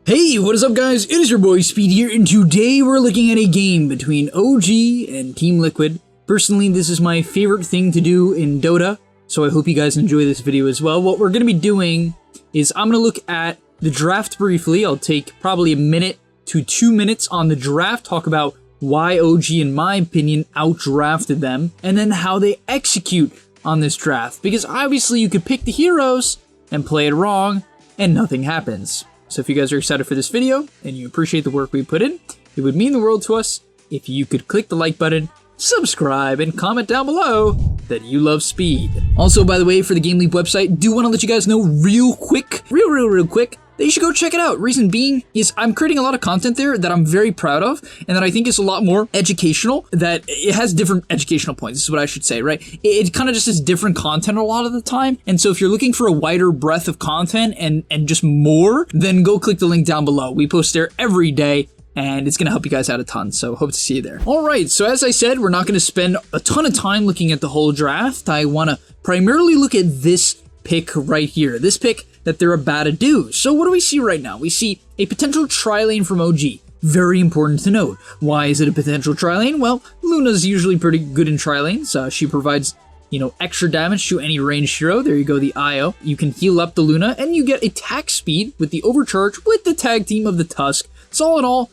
Hey, what is up guys? It is your boy Speed here, and today we're looking at a game between OG and Team Liquid. Personally, this is my favorite thing to do in Dota, so I hope you guys enjoy this video as well. What we're going to be doing is I'm going to look at the draft briefly. I'll take probably a minute to 2 minutes on the draft, talk about why OG, in my opinion, outdrafted them, and then how they execute on this draft. Because obviously you could pick the heroes and play it wrong, and nothing happens. So if you guys are excited for this video, and you appreciate the work we put in, it would mean the world to us if you could click the like button, subscribe, and comment down below that you love Speed. Also, by the way, for the GameLeap website, do want to let you guys know real quick, real quick, that you should go check it out. Reason being is I'm creating a lot of content there that I'm very proud of, and that I think is a lot more educational, that it has different educational points, is what I should say, right? It kind of just is different content a lot of the time, and so if you're looking for a wider breadth of content and just more, then go click the link down below. We post there every day, and it's going to help you guys out a ton, so hope to see you there. Alright, so as I said, we're not going to spend a ton of time looking at the whole draft. I want to primarily look at this pick right here, this pick that they're about to do. So what do we see right now? We see a potential tri-lane from OG. Very important to note. Why is it a potential tri-lane? Well, Luna's usually pretty good in tri-lanes. She provides, extra damage to any ranged hero. There you go, the IO. You can heal up the Luna, and you get attack speed with the overcharge with the tag team of the Tusk. So all in all,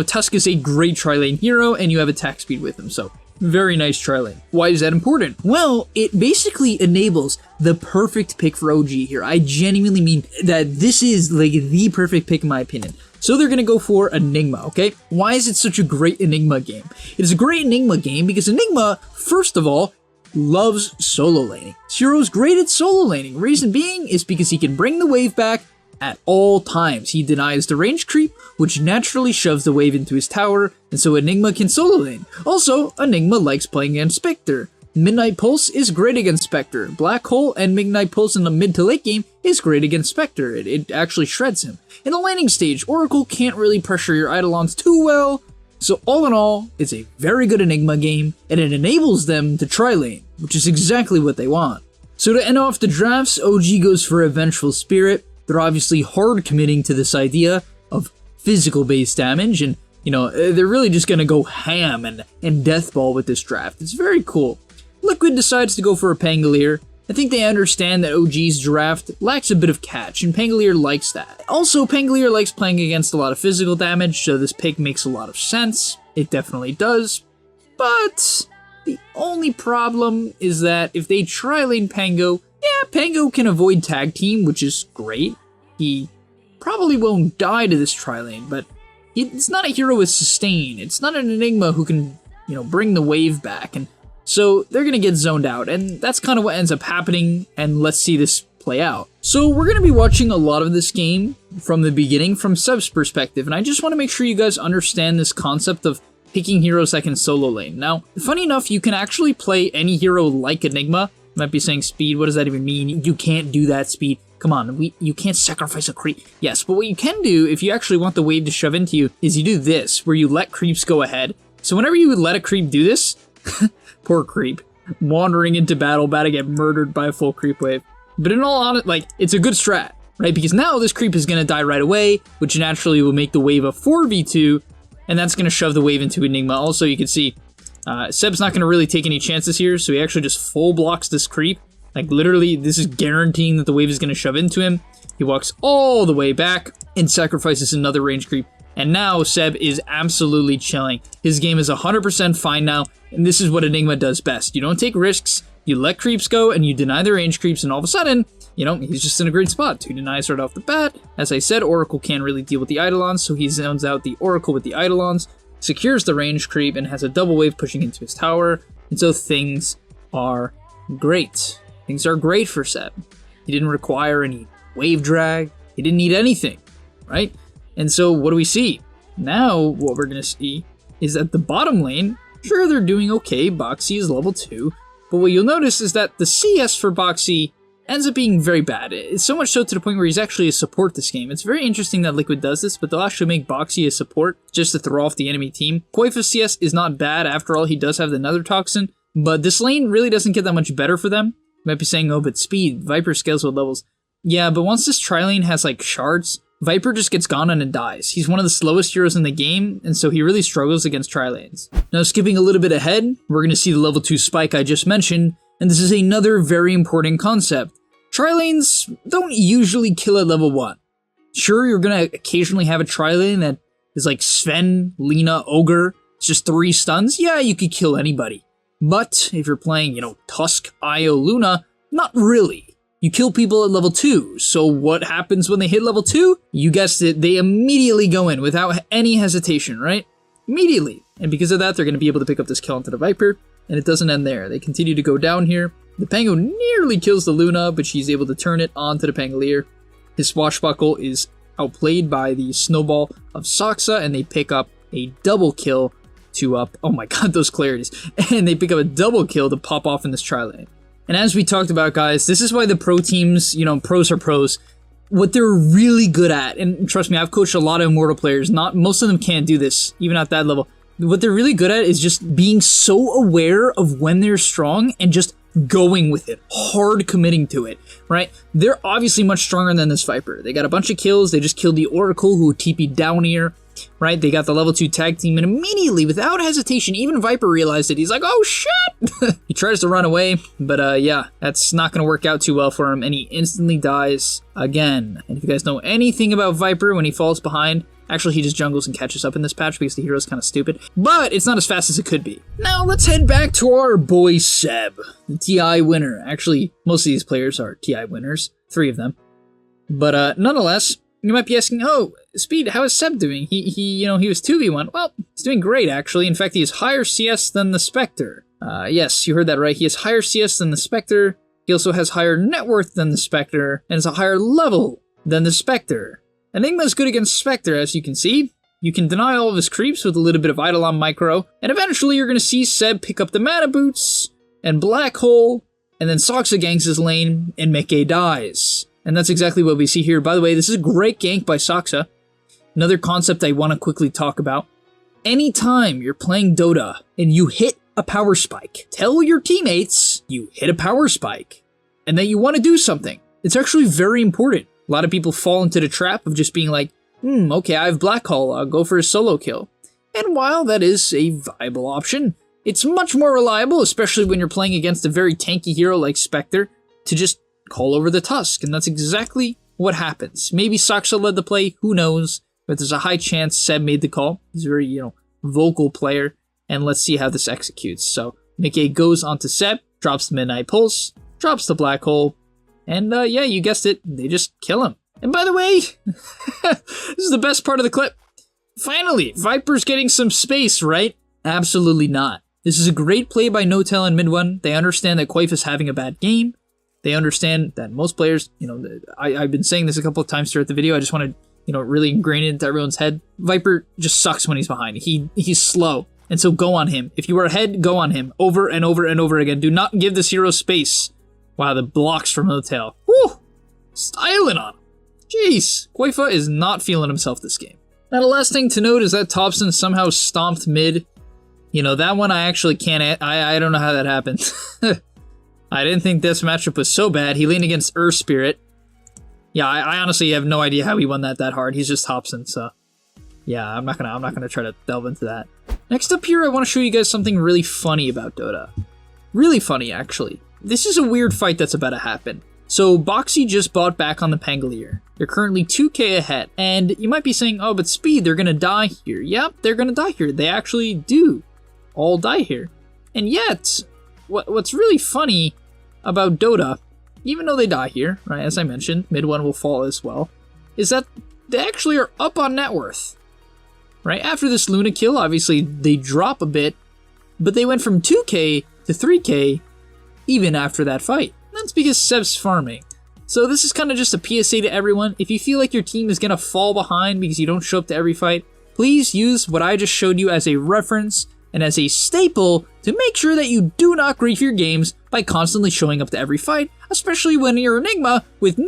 Tusk is a great tri-lane hero, and you have attack speed with him. So very nice tri-lane. Why is that important? Well, it basically enables the perfect pick for OG here. I genuinely mean that this is like the perfect pick in my opinion. So they're going to go for Enigma, okay? Why is it such a great Enigma game? It is a great Enigma game because Enigma, first of all, loves solo laning. This hero's great at solo laning. Reason being is because he can bring the wave back at all times. He denies the range creep, which naturally shoves the wave into his tower, and so Enigma can solo lane. Also, Enigma likes playing against Spectre. Midnight Pulse is great against Spectre. Black Hole and Midnight Pulse in the mid to late game is great against Spectre. It actually shreds him. In the laning stage, Oracle can't really pressure your Eidolons too well, so all in all, it's a very good Enigma game, and it enables them to tri-lane, which is exactly what they want. So to end off the drafts, OG goes for a Vengeful Spirit. They're obviously hard committing to this idea of physical-based damage, and, they're really just going to go ham and deathball with this draft. It's very cool. Liquid decides to go for a Pangolier. I think they understand that OG's draft lacks a bit of catch, and Pangolier likes that. Also, Pangolier likes playing against a lot of physical damage, so this pick makes a lot of sense. It definitely does. But the only problem is that if they tri-lane Pango, yeah, Pango can avoid tag team, which is great. He probably won't die to this tri-lane, but it's not a hero with sustain. It's not an Enigma who can, bring the wave back, and so they're gonna get zoned out, and that's kind of what ends up happening, and let's see this play out. So we're gonna be watching a lot of this game from the beginning from Seb's perspective, and I just want to make sure you guys understand this concept of picking heroes that can solo lane. Now, funny enough, you can actually play any hero like Enigma. You might be saying, Speed, what does that even mean? You can't do that, Speed. Come on, you can't sacrifice a creep. Yes, but what you can do if you actually want the wave to shove into you is you do this, where you let creeps go ahead. So whenever you would let a creep do this, poor creep, wandering into battle, about to get murdered by a full creep wave. But in all honesty, it's a good strat, right? Because now this creep is going to die right away, which naturally will make the wave a 4v2, and that's going to shove the wave into Enigma. Also, you can see Seb's not going to really take any chances here, so he actually just full blocks this creep. Like, literally, this is guaranteeing that the wave is going to shove into him. He walks all the way back and sacrifices another range creep. And now Seb is absolutely chilling. His game is 100% fine now, and this is what Enigma does best. You don't take risks, you let creeps go, and you deny the range creeps, and all of a sudden, he's just in a great spot. 2 denies right off the bat. As I said, Oracle can't really deal with the Eidolons, so he zones out the Oracle with the Eidolons, secures the range creep, and has a double wave pushing into his tower, and so things are great. Things are great for Seb. He didn't require any wave drag. He didn't need anything, right? And so what do we see? Now what we're going to see is that the bottom lane, sure, they're doing okay. Boxy is level 2. But what you'll notice is that the CS for Boxy ends up being very bad. It's so much so to the point where he's actually a support this game. It's very interesting that Liquid does this, but they'll actually make Boxy a support just to throw off the enemy team. Koifa's CS is not bad. After all, he does have the Nether Toxin, but this lane really doesn't get that much better for them. You might be saying, oh, but Speed, Viper scales with levels. Yeah, but once this tri-lane has like shards, Viper just gets gone on and dies. He's one of the slowest heroes in the game, and so he really struggles against tri-lanes. Now, skipping a little bit ahead, we're going to see the level 2 spike I just mentioned, and this is another very important concept. Tri-lanes don't usually kill at level 1. Sure, you're going to occasionally have a tri-lane that is like Sven, Lina, Ogre, it's just 3 stuns. Yeah, you could kill anybody. But if you're playing, Tusk, Io, Luna, not really. You kill people at level 2, so what happens when they hit level 2? You guessed it, they immediately go in without any hesitation, right? Immediately. And because of that, they're going to be able to pick up this kill onto the Viper, and it doesn't end there. They continue to go down here. The Pango nearly kills the Luna, but she's able to turn it onto the Pangolier. His Swashbuckle is outplayed by the Snowball of Saksa, and they pick up a double kill to oh my god, those clarities. And they pick up a double kill to pop off in this tri-lane. And as we talked about, guys, this is why the pro teams, pros are pros. What they're really good at, and trust me, I've coached a lot of Immortal players, most of them can't do this, even at that level. What they're really good at is just being so aware of when they're strong and just going with it, hard committing to it, right? They're obviously much stronger than this Viper. They got a bunch of kills, they just killed the Oracle who TP'd down here, right? They got the level 2 tag team, and immediately, without hesitation, even Viper realized it. He's like, oh shit! He tries to run away, but yeah, that's not going to work out too well for him, and he instantly dies again. And if you guys know anything about Viper, when he falls behind, actually he just jungles and catches up in this patch because the hero's kind of stupid, but it's not as fast as it could be. Now let's head back to our boy Seb, the TI winner. Actually, most of these players are TI winners, 3 of them. But nonetheless, you might be asking, oh, Speed, how is Seb doing? He was 2v1. Well, he's doing great, actually. In fact, he has higher CS than the Spectre. Yes, you heard that right. He has higher CS than the Spectre. He also has higher net worth than the Spectre, and is a higher level than the Spectre. Enigma's good against Spectre, as you can see. You can deny all of his creeps with a little bit of Eidolon Micro, and eventually you're going to see Seb pick up the Mana Boots, and Black Hole, and then Saksa ganks his lane, and Meke dies. And that's exactly what we see here. By the way, this is a great gank by Saksa. Another concept I want to quickly talk about. Anytime you're playing Dota and you hit a power spike, tell your teammates you hit a power spike and that you want to do something. It's actually very important. A lot of people fall into the trap of just being like, okay, I have Black Hole, I'll go for a solo kill. And while that is a viable option, it's much more reliable, especially when you're playing against a very tanky hero like Spectre, to just call over the Tusk, and that's exactly what happens. Maybe Saksa led the play, who knows, but there's a high chance Seb made the call. He's a very, vocal player, and let's see how this executes. So, Meke goes onto Seb, drops the Midnight Pulse, drops the Black Hole, and yeah, you guessed it, they just kill him. And by the way, this is the best part of the clip. Finally, Viper's getting some space, right? Absolutely not. This is a great play by Notel and Mid1. They understand that Quaif is having a bad game. They understand that most players, I've been saying this a couple of times throughout the video, I just want to, really ingrain it into everyone's head. Viper just sucks when he's behind. He's slow, and so go on him. If you are ahead, go on him, over and over and over again. Do not give this hero space. Wow, the blocks from Notel. Woo! Styling on him. Jeez, Quaifa is not feeling himself this game. Now, the last thing to note is that Thompson somehow stomped mid. That one I actually can't, I don't know how that happened. I didn't think this matchup was so bad. He leaned against Earth Spirit. Yeah, I honestly have no idea how he won that hard. He's just Thompson, so yeah, I'm not gonna try to delve into that. Next up here, I want to show you guys something really funny about Dota. Really funny, actually. This is a weird fight that's about to happen. So Boxy just bought back on the Pangolier. They're currently 2k ahead, and you might be saying, oh, but Speed, they're gonna die here. Yep, they're gonna die here. They actually do all die here. And yet, what's really funny about Dota, even though they die here, right, as I mentioned, mid-1 will fall as well, is that they actually are up on net worth, right? After this Luna kill, obviously they drop a bit, but they went from 2k to 3k even after that fight. That's because Seb's farming. So this is kind of just a PSA to everyone. If you feel like your team is going to fall behind because you don't show up to every fight, please use what I just showed you as a reference and as a staple to make sure that you do not grief your games by constantly showing up to every fight, especially when you're Enigma with,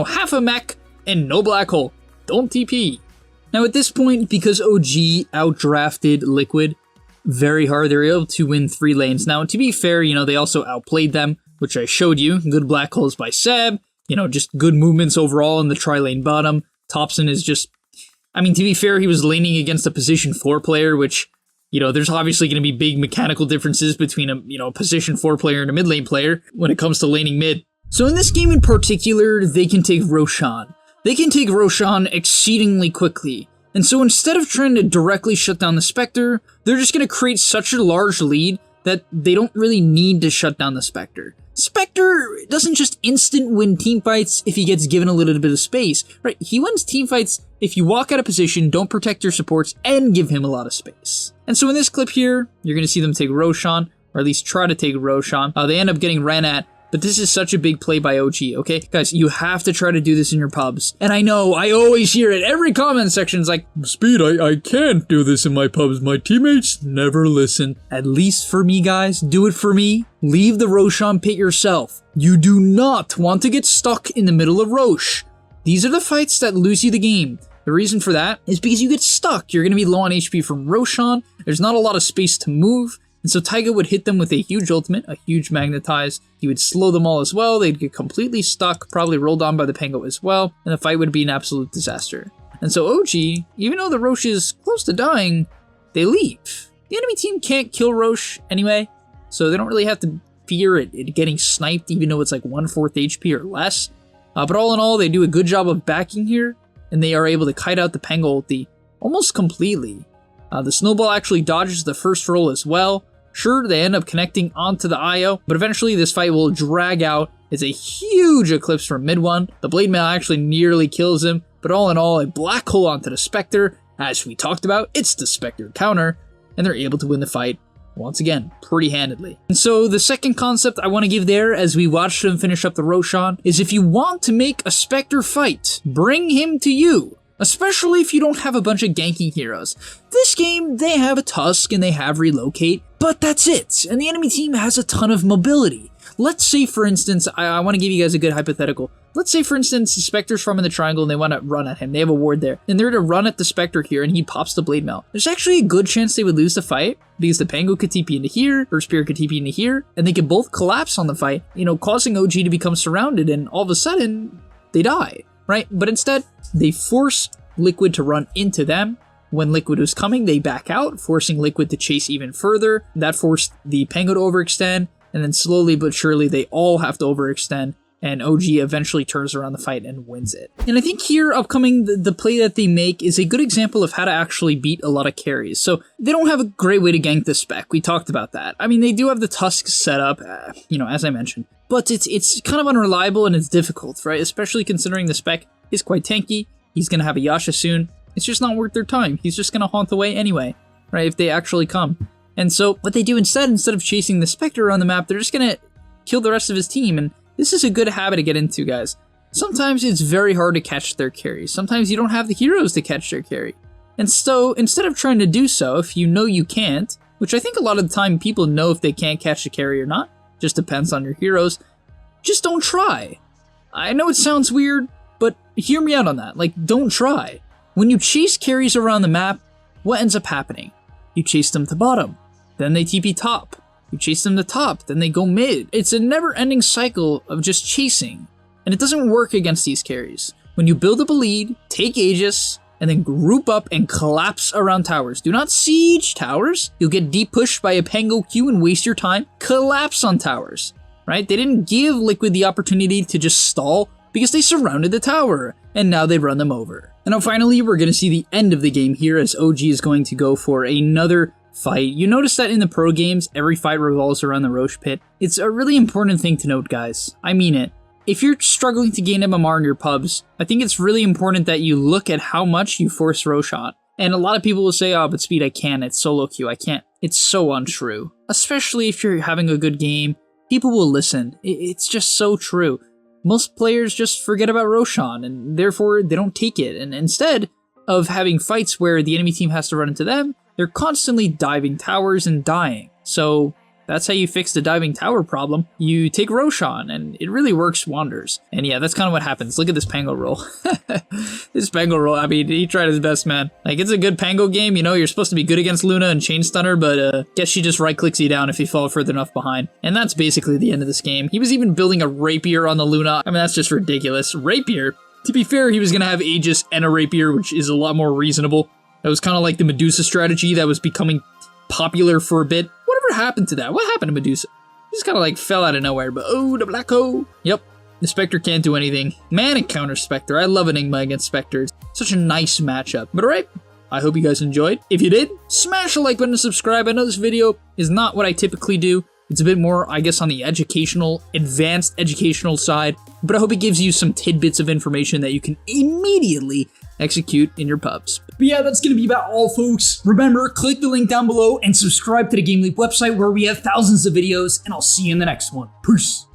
half a mech and no Black Hole. Don't TP. Now at this point, because OG outdrafted Liquid very hard, they're able to win 3 lanes. Now to be fair, they also outplayed them, which I showed you. Good Black Holes by Seb, just good movements overall in the tri-lane bottom. Thompson is just, I mean, to be fair, he was laning against a position 4 player, which, you know, there's obviously going to be big mechanical differences between a position 4 player and a mid lane player when it comes to laning mid. So in this game in particular, they can take Roshan. They can take Roshan exceedingly quickly. And so instead of trying to directly shut down the Spectre, they're just going to create such a large lead that they don't really need to shut down the Spectre. Spectre doesn't just instant win teamfights if he gets given a little bit of space, right? He wins teamfights if you walk out of position, don't protect your supports, and give him a lot of space. And so in this clip here, you're going to see them take Roshan, or at least try to take Roshan. They end up getting ran at, but this is such a big play by OG, okay? Guys, you have to try to do this in your pubs. And I know, I always hear it, every comment section is like, Speed, I can't do this in my pubs. My teammates never listen. At least for me, guys, do it for me. Leave the Roshan pit yourself. You do not want to get stuck in the middle of Rosh. These are the fights that lose you the game. The reason for that is because you get stuck. You're going to be low on HP from Roshan. There's not a lot of space to move. And so Taiga would hit them with a huge ultimate, a huge magnetize. He would slow them all as well. They'd get completely stuck, probably rolled on by the Pango as well. And the fight would be an absolute disaster. And so OG, even though the Rosh is close to dying, they leave. The enemy team can't kill Rosh anyway, so they don't really have to fear it getting sniped, even though it's like 1/4 HP or less. But all in all, they do a good job of backing here, and they are able to kite out the Pango ulti almost completely. The snowball actually dodges the first roll as well. Sure, they end up connecting onto the IO, but eventually this fight will drag out. It's a huge eclipse from mid one. The blade mail actually nearly kills him, but all in all, a black hole onto the Spectre. As we talked about, it's the Spectre counter, and they're able to win the fight once again, pretty handedly. And so the second concept I want to give there as we watch them finish up the Roshan is if you want to make a Spectre fight, bring him to you. Especially if you don't have a bunch of ganking heroes. This game, they have a Tusk and they have Relocate, but that's it. And the enemy team has a ton of mobility. Let's say, for instance, I want to give you guys a good hypothetical. Let's say, for instance, the Spectre's farming the triangle and they want to run at him. They have a ward there. And they're to run at the Spectre here and he pops the blade mail. There's actually a good chance they would lose the fight because the Pango could TP into here, or Spear could TP into here, and they could both collapse on the fight, you know, causing OG to become surrounded and all of a sudden, they die. Right? But instead, they force Liquid to run into them. When Liquid was coming, they back out, forcing Liquid to chase even further. That forced the Pango to overextend, and then slowly but surely, they all have to overextend, and OG eventually turns around the fight and wins it. And I think here, upcoming, the play that they make is a good example of how to actually beat a lot of carries. So, they don't have a great way to gank the spec. We talked about that. I mean, they do have the Tusk set up, you know, as I mentioned. But it's kind of unreliable and it's difficult, right? Especially considering the spec is quite tanky. He's going to have a Yasha soon. It's just not worth their time. He's just going to haunt away anyway, right? If they actually come. And so what they do instead of chasing the Spectre around the map, they're just going to kill the rest of his team. And this is a good habit to get into, guys. Sometimes it's very hard to catch their carry. Sometimes you don't have the heroes to catch their carry. And so instead of trying to do so, if you know you can't, which I think a lot of the time people know if they can't catch the carry or not, just depends on your heroes, just don't try. I know it sounds weird, but hear me out on that. Like, don't try. When you chase carries around the map, what ends up happening? You chase them to bottom, then they TP top. You chase them to top, then they go mid. It's a never-ending cycle of just chasing, and it doesn't work against these carries. When you build up a lead, take Aegis, and then group up and collapse around towers. Do not siege towers. You'll get deep pushed by a Pango Q and waste your time. Collapse on towers, right? They didn't give Liquid the opportunity to just stall because they surrounded the tower, and now they run them over. And now finally, we're going to see the end of the game here as OG is going to go for another fight. You notice that in the pro games, every fight revolves around the Rosh pit. It's a really important thing to note, guys. I mean it. If you're struggling to gain MMR in your pubs, I think it's really important that you look at how much you force Roshan. And a lot of people will say, oh, but Speed, I can't. It's solo queue. I can't. It's so untrue. Especially if you're having a good game, people will listen. It's just so true. Most players just forget about Roshan, and therefore they don't take it. And instead of having fights where the enemy team has to run into them, they're constantly diving towers and dying. So that's how you fix the diving tower problem. You take Roshan, and it really works wonders. And yeah, that's kind of what happens. Look at this Pango roll. This Pango roll, I mean, he tried his best, man. Like, it's a good Pango game, you know, you're supposed to be good against Luna and Chain Stunner, but guess she just right-clicks you down if you fall further enough behind. And that's basically the end of this game. He was even building a Rapier on the Luna. I mean, that's just ridiculous. Rapier? To be fair, he was going to have Aegis and a Rapier, which is a lot more reasonable. That was kind of like the Medusa strategy that was becoming popular for a bit. Whatever happened to that? What happened to Medusa? He just kind of like fell out of nowhere, but oh, the black hole. Yep, the Spectre can't do anything. Man, it counters Spectre. I love Enigma against Spectre. It's such a nice matchup. But alright, I hope you guys enjoyed. If you did, smash the like button and subscribe. I know this video is not what I typically do. It's a bit more, I guess, on the educational, advanced educational side, but I hope it gives you some tidbits of information that you can immediately execute in your pubs. But yeah, that's going to be about all, folks. Remember, click the link down below and subscribe to the GameLeap website where we have thousands of videos, and I'll see you in the next one. Peace!